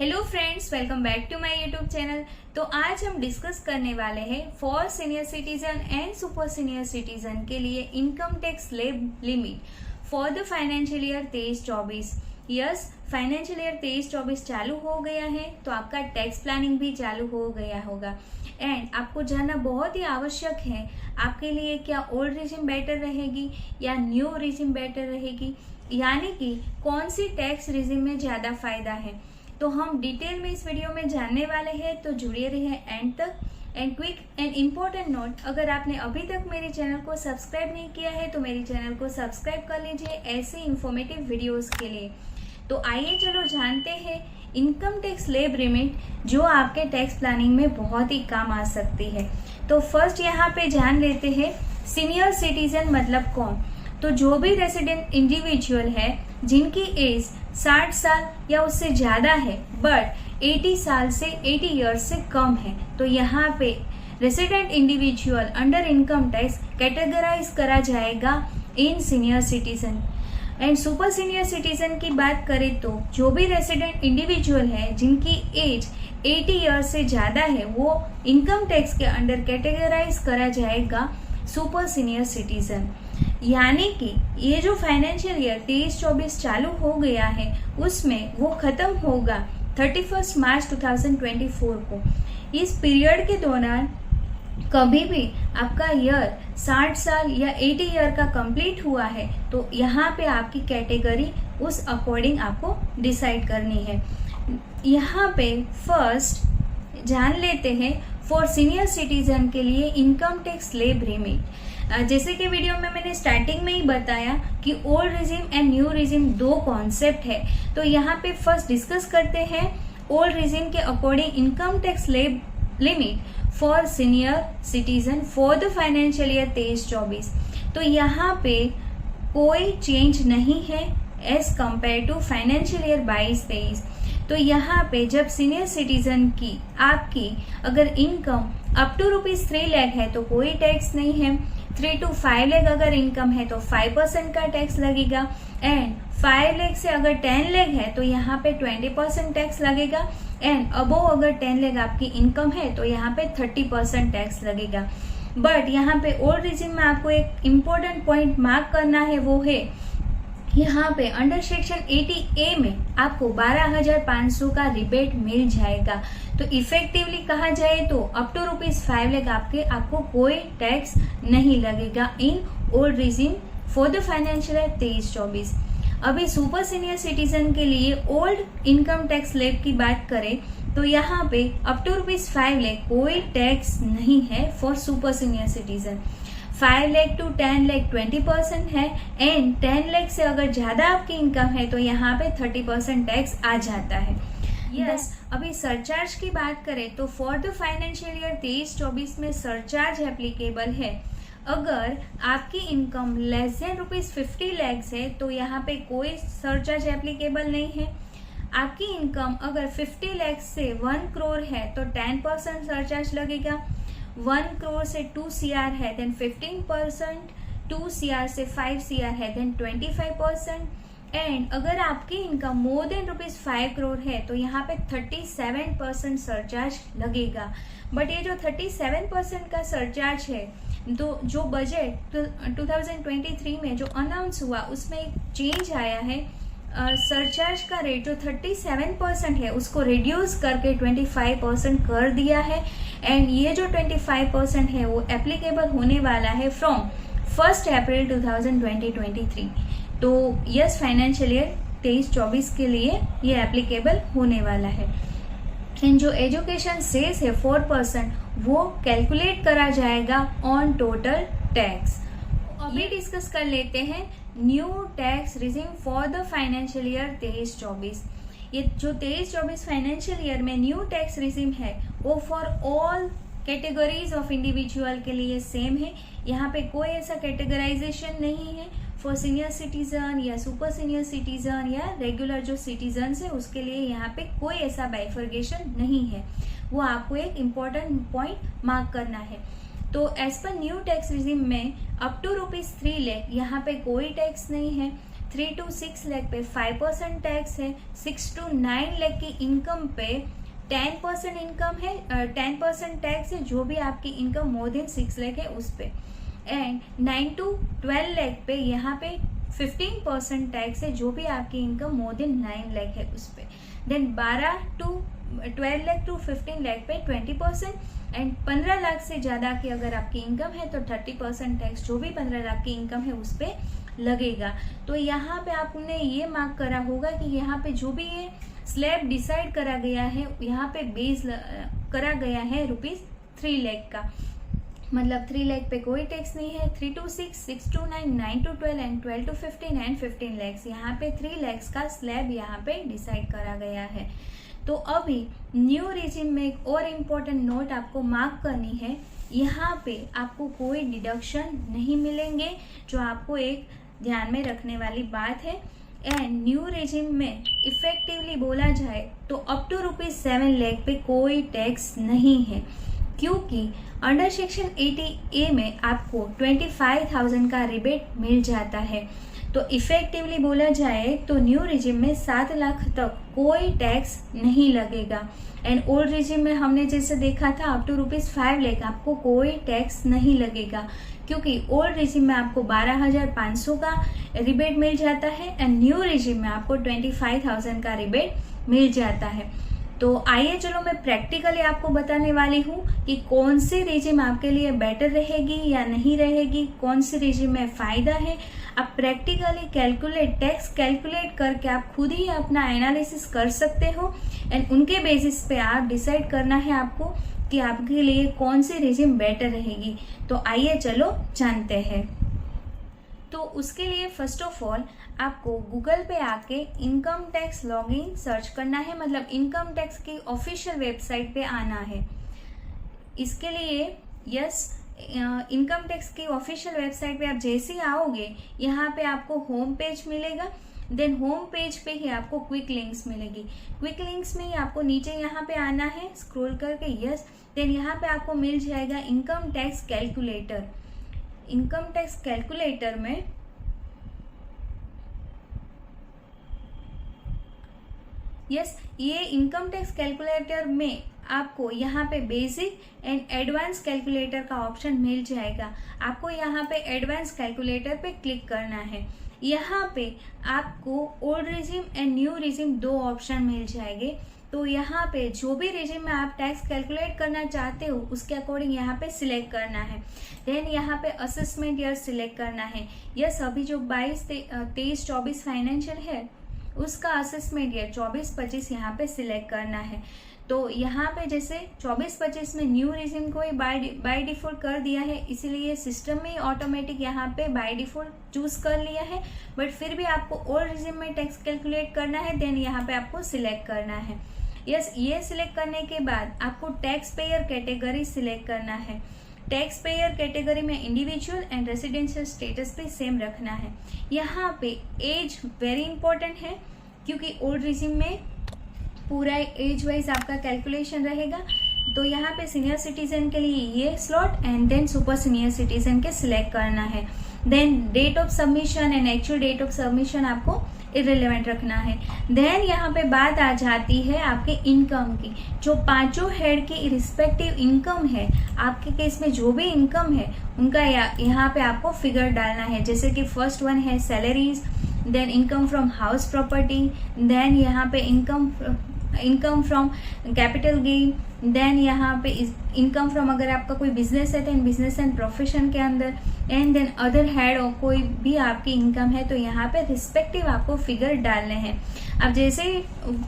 Hello friends, welcome back to my YouTube channel. तो आज हम डिस्कस करने वाले हैं for senior citizen and super senior citizen के लिए income tax slab limit for the financial year 23-24। Yes, financial year 23-24 चालू हो गया है, तो आपका टैक्स प्लानिंग भी चालू हो गया होगा। एंड आपको जानना बहुत ही आवश्यक है आपके लिए क्या ओल्ड रिजिम बेटर रहेगी या न्यू रिजिम बेटर रहेगी, यानी कि कौन सी टैक्स रिजिम में ज्यादा फायदा है। तो हम डिटेल में इस वीडियो में जानने वाले हैं, तो जुड़े रहिए एंड तक। And quick and important note, अगर आपने अभी तक मेरे चैनल को सब्सक्राइब नहीं किया है तो मेरे चैनल को सब्सक्राइब कर लीजिए ऐसे इंफॉर्मेटिव वीडियोस के लिए। तो आइए चलो जानते हैं इनकम टैक्स स्लैब लिमिट जो आपके टैक्स प्लानिंग में बहुत ही काम आ सकती है। तो फर्स्ट यहाँ पे जान लेते हैं सीनियर सिटीजन मतलब कौन। तो जो भी रेसिडेंट इंडिविजुअल है जिनकी एज 60 साल या उससे ज्यादा है बट 80 साल से 80 ईयर्स से कम है, तो यहाँ पे resident individual under income tax categorise करा जाएगा in senior citizen. And super senior citizen की बात करें तो जो भी रेसिडेंट इंडिविजुअल है जिनकी एज 80 ईयर्स से ज्यादा है वो इनकम टैक्स के अंडर कैटेगराइज करा जाएगा सुपर सीनियर सिटीजन। यानी कि ये जो फाइनेंशियल ईयर 23-24 चालू हो गया है उसमें वो खत्म होगा 31 मार्च 2024 को। इस पीरियड के दौरान कभी भी आपका ईयर 60 साल या 80 ईयर का कंप्लीट हुआ है तो यहाँ पे आपकी कैटेगरी उस अकॉर्डिंग आपको डिसाइड करनी है। यहाँ पे फर्स्ट जान लेते हैं फॉर सीनियर सिटीजन के लिए इनकम टैक्स स्लैब लिमिट। जैसे कि वीडियो में मैंने स्टार्टिंग में ही बताया कि old regime and new regime दो कॉन्सेप्ट है, तो यहाँ पे फर्स्ट डिस्कस करते हैं ओल्ड रिजिम के according income tax slab limit for senior citizen for the financial year 23-24। तो यहाँ पे कोई चेंज नहीं है as compare to financial year 22-23। तो यहाँ पे जब सीनियर सिटीजन की आपकी अगर इनकम अप टू ₹3 लाख है तो कोई टैक्स नहीं है। 3 to 5 लाख अगर इनकम है तो 5% का टैक्स लगेगा। एंड 5 लाख से अगर 10 लाख है तो यहाँ पे 20% टैक्स लगेगा। एंड अबोव अगर 10 लाख आपकी इनकम है तो यहाँ पे 30% टैक्स लगेगा। बट यहाँ पे ओल्ड रिजिम में आपको एक इम्पोर्टेंट पॉइंट मार्क करना है, वो है यहाँ पे अंडर सेक्शन 80A में आपको 12,500 का रिबेट मिल जाएगा। तो इफेक्टिवली कहा जाए तो अप टू ₹5 लाख आपको कोई टैक्स नहीं लगेगा in old regime for the financial year 23-24। अभी सुपर सीनियर सिटीजन के लिए ओल्ड इनकम टैक्स स्लैब की बात करें तो यहाँ पे अप टू ₹5 लाख कोई टैक्स नहीं है for super senior citizen. 5 lakh to 10 lakh 20% है। एंड 10 लाख से अगर ज्यादा आपकी इनकम है तो यहाँ पे 30% टैक्स आ जाता है। यस, अभी सरचार्ज की बात करें तो फॉर द फाइनेंशियल ईयर 23-24 में सरचार्ज एप्लीकेबल है। अगर आपकी इनकम लेस देन ₹50 लाख है तो यहाँ पे कोई सरचार्ज एप्लीकेबल नहीं है। आपकी इनकम अगर 50 लाख से 1 करोड़ है तो 10% सरचार्ज लगेगा। 1 करोड़ से 2 CR है देन 15%, 2 CR से 5 CR है देन 25%। एंड अगर आपकी इनकम मोर देन ₹5 करोड़ है तो यहाँ पे 37% सरचार्ज लगेगा। बट ये जो 37% का सरचार्ज है तो जो बजट 2023 में जो अनाउंस हुआ उसमें एक चेंज आया है। सरचार्ज का रेट जो 37% है उसको रिड्यूस करके 25% कर दिया है। एंड ये जो 25% है वो एप्लीकेबल होने वाला है फ्रॉम 1 अप्रैल 2023। तो यस, फाइनेंशियल ईयर 23-24 के लिए ये एप्लीकेबल होने वाला है। एंड जो एजुकेशन सेस है 4% वो कैलकुलेट करा जाएगा ऑन टोटल टैक्स। अभी डिस्कस कर लेते हैं new tax regime for the financial year 23-24। ये जो 23-24 फाइनेंशियल ईयर में न्यू टैक्स रिजिम है वो for all categories of individual के लिए सेम है। यहाँ पे कोई ऐसा कैटेगराइजेशन नहीं है फॉर सीनियर सिटीजन या सुपर सीनियर सिटीजन या रेगुलर जो सिटीजन है उसके लिए यहाँ पे कोई ऐसा बाइफर्गेशन नहीं है। वो आपको एक इम्पोर्टेंट पॉइंट मार्क करना है। तो as per new tax regime में अप टू ₹3 लाख यहाँ पे कोई टैक्स नहीं है। 3 to 6 लाख पे 5% टैक्स है, 6 to 9 लाख की इनकम पे 10% इनकम है, 10% टैक्स है जो भी आपकी इनकम मोर देन 6 लाख है उस पे, एंड 9 to 12 लाख पे यहाँ पे 15% टैक्स है जो भी आपकी इनकम मोर देन 9 लाख है उस पे। देन 12 लाख टू 15 लाख पे 20%, एंड 15 लाख से ज़्यादा की अगर आपकी इनकम है तो 30% टैक्स जो भी 15 लाख की इनकम है उस पे लगेगा। तो यहाँ पे आपने ये मार्क करा होगा कि यहाँ पे जो भी ये स्लैब डिसाइड करा गया है, यहाँ पे बेस करा गया है ₹3 लाख का, मतलब 3 लाख पे कोई टैक्स नहीं है। 3 to 6, 6 to 9, 9 to 12 and 12 to 15 and 15 lakh, यहाँ पे 3 लाख का स्लैब यहाँ पे डिसाइड करा गया है। तो अभी न्यू रेजिम में एक और इम्पोर्टेंट नोट आपको मार्क करनी है, यहाँ पे आपको कोई डिडक्शन नहीं मिलेंगे, जो आपको एक ध्यान में रखने वाली बात है। एंड न्यू रेजिम में इफेक्टिवली बोला जाए तो अप टू ₹7 लाख पे कोई टैक्स नहीं है, क्योंकि अंडर सेक्शन 80A में आपको 25,000 का रिबेट मिल जाता है। तो इफेक्टिवली बोला जाए तो न्यू रेजिम में 7 लाख तक कोई टैक्स नहीं लगेगा, एंड ओल्ड रेजिम में हमने जैसे देखा था अप टू ₹5 लाख आपको कोई टैक्स नहीं लगेगा, क्योंकि ओल्ड रेजिम में आपको 12,500 का रिबेट मिल जाता है एंड न्यू रेजिम में आपको 25,000 का रिबेट मिल जाता है। तो आइए चलो मैं प्रैक्टिकली आपको बताने वाली हूँ कि कौन सी रेजिम आपके लिए बेटर रहेगी या नहीं रहेगी, कौन सी रेजिम में फ़ायदा है। आप प्रैक्टिकली टैक्स कैलकुलेट करके आप खुद ही अपना एनालिसिस कर सकते हो, एंड उनके बेसिस पे आप डिसाइड करना है आपको कि आपके लिए कौन सी रेजिम बेटर रहेगी। तो आइए चलो जानते हैं। तो उसके लिए फर्स्ट ऑफ ऑल आपको गूगल पे आके इनकम टैक्स लॉगिन सर्च करना है, मतलब इनकम टैक्स की ऑफिशियल वेबसाइट पे आना है। इसके लिए इनकम टैक्स की ऑफिशियल वेबसाइट पे आप जैसे ही आओगे, यहाँ पे आपको होम पेज मिलेगा। देन होम पेज पे ही आपको क्विक लिंक्स मिलेगी। क्विक लिंक्स में ही आपको नीचे यहाँ पे आना है स्क्रॉल करके, देन यहाँ पे आपको मिल जाएगा income tax calculator. Income tax calculator में ये इनकम टैक्स कैलकुलेटर में आपको यहाँ पे बेसिक एंड एडवांस कैलकुलेटर का ऑप्शन मिल जाएगा। आपको यहाँ पे एडवांस कैलकुलेटर पे क्लिक करना है। यहाँ पे आपको old regime and new regime 2 option मिल जाएंगे। तो यहाँ पे जो भी रेजिम में आप टैक्स कैलकुलेट करना चाहते हो उसके अकॉर्डिंग यहाँ पे सिलेक्ट करना है। देन यहाँ पे असेसमेंट ईयर सिलेक्ट करना है। अभी जो 23-24 फाइनेंशियल है उसका असेसमेंट ईयर 24-25 यहाँ पे सिलेक्ट करना है। तो यहाँ पे जैसे 24-25 में न्यू रेजिम को ही बाय डिफॉल्ट कर दिया है, इसीलिए सिस्टम में ऑटोमेटिक यहाँ पे बाय डिफॉल्ट चूज कर लिया है। बट फिर भी आपको ओल्ड रेजिम में टैक्स कैलकुलेट करना है, देन यहाँ पे आपको सिलेक्ट करना है। ये सिलेक्ट करने के बाद आपको टैक्स पेयर कैटेगरी सिलेक्ट करना है। टैक्स पेयर कैटेगरी में इंडिविजुअल एंड रेसिडेंशियल स्टेटस पे सेम रखना है। यहाँ पे एज वेरी इंपॉर्टेंट है, क्योंकि ओल्ड रेजिम में पूरा एज वाइज आपका कैलकुलेशन रहेगा। तो यहाँ पे सीनियर सिटीजन के लिए ये slot and then super senior citizen के सिलेक्ट करना है। Then date of submission and actual date of submission आपको इररिलेवेंट रखना है। देन यहाँ पे बात आ जाती है आपके इनकम की। जो 5 हेड की रिस्पेक्टिव इनकम है, आपके केस में जो भी इनकम है उनका यहाँ पे आपको फिगर डालना है। जैसे कि फर्स्ट वन है salaries, then income from house property, then यहाँ पे income from capital gain, then यहाँ पे इनकम फ्रॉम अगर आपका कोई बिजनेस है देन बिजनेस एंड प्रोफेशन के अंदर, एंड देन अदर हेड और कोई भी आपकी इनकम है तो यहाँ पे रिस्पेक्टिव आपको फिगर डालने हैं। अब जैसे ही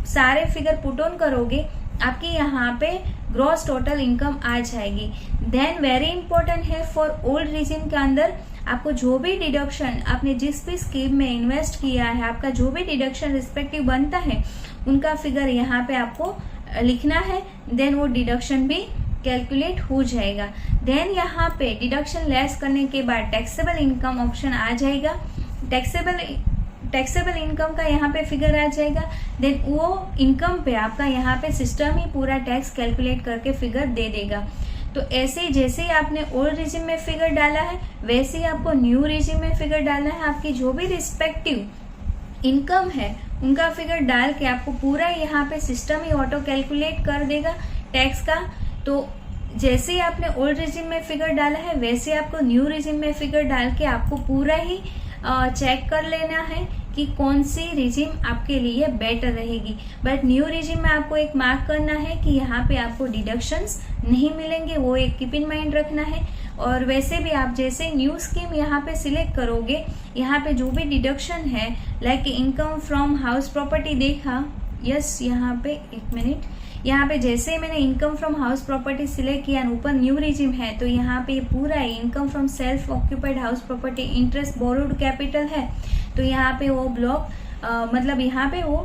सारे फिगर पुट ऑन करोगे आपकी यहाँ पे ग्रॉस टोटल इनकम आ जाएगी। देन वेरी इंपॉर्टेंट है फॉर ओल्ड रेजिम के अंदर आपको जो भी डिडक्शन आपने जिस भी स्कीम में इन्वेस्ट किया है, आपका जो भी डिडक्शन रिस्पेक्टिव बनता है उनका फिगर यहाँ पे आपको लिखना है। देन वो डिडक्शन भी कैलकुलेट हो जाएगा। देन यहाँ पे डिडक्शन लेस करने के बाद टैक्सेबल इनकम ऑप्शन आ जाएगा। टैक्सेबल इनकम का यहाँ पे फिगर आ जाएगा। देन वो इनकम पे आपका यहाँ पे सिस्टम ही पूरा टैक्स कैलकुलेट करके फिगर दे देगा। तो ऐसे ही जैसे ही आपने ओल्ड रेजिम में फिगर डाला है वैसे ही आपको न्यू रेजिम में फिगर डालना है। आपकी जो भी रिस्पेक्टिव इनकम है उनका फिगर डाल के आपको पूरा यहाँ पे सिस्टम ही ऑटो कैलकुलेट कर देगा टैक्स का। तो जैसे ही आपने ओल्ड रिजिम में फिगर डाला है वैसे आपको न्यू रिजिम में फिगर डाल के आपको पूरा ही चेक कर लेना है कि कौन सी रिजिम आपके लिए बेटर रहेगी। बट न्यू रिजिम में आपको एक मार्क करना है कि यहाँ पे आपको डिडक्शंस नहीं मिलेंगे, वो एक कीप इन माइंड रखना है। और वैसे भी आप जैसे न्यू स्कीम यहाँ पे सिलेक्ट करोगे, यहाँ पे जो भी डिडक्शन है like income from house property देखा, यस यहाँ पे एक मिनट, यहाँ पे जैसे मैंने income from house property select किया, ऊपर न्यू रिजिम है तो यहाँ पे पूरा income from self occupied house property interest borrowed capital है, तो यहाँ पे वो ब्लॉक मतलब यहाँ पे वो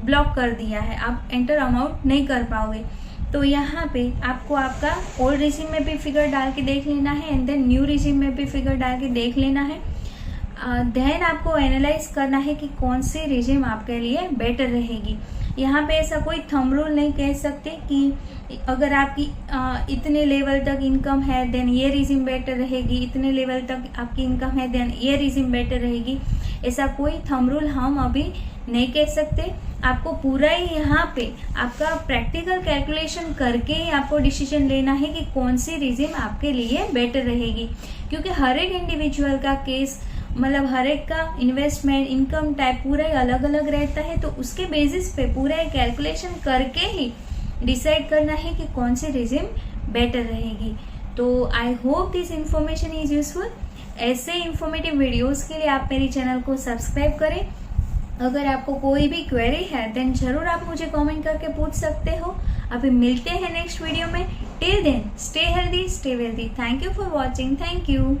ब्लॉक कर दिया है, आप एंटर अमाउंट नहीं कर पाओगे। तो यहाँ पे आपको आपका ओल्ड रिजिम में भी फिगर डाल के देख लेना है एंड देन न्यू रिजिम में भी फिगर डाल के देख लेना है। देन आपको एनालाइज करना है कि कौन सी रिजिम आपके लिए बेटर रहेगी। यहाँ पे ऐसा कोई थंब रूल नहीं कह सकते कि अगर आपकी इतने लेवल तक इनकम है देन ये रिजिम बेटर रहेगी, इतने लेवल तक आपकी इनकम है देन ये रिजिम बेटर रहेगी, ऐसा कोई थंब रूल हम अभी नहीं कह सकते। आपको पूरा ही यहाँ पे आपका प्रैक्टिकल कैलकुलेशन करके ही आपको डिसीजन लेना है कि कौन सी रिजिम आपके लिए बेटर रहेगी, क्योंकि हर एक इंडिविजुअल का केस मतलब हर एक का इन्वेस्टमेंट इनकम टाइप पूरा ही अलग अलग रहता है, तो उसके बेसिस पे पूरा ही कैलकुलेशन करके ही डिसाइड करना है कि कौन सी रिजिम बेटर रहेगी। तो I hope this information is useful. ऐसे इंफॉर्मेटिव वीडियोस के लिए आप मेरी चैनल को सब्सक्राइब करें। अगर आपको कोई भी क्वेरी है देन जरूर आप मुझे कमेंट करके पूछ सकते हो। अभी मिलते हैं नेक्स्ट वीडियो में। Till then stay healthy stay wealthy. Thank you for watching. Thank you.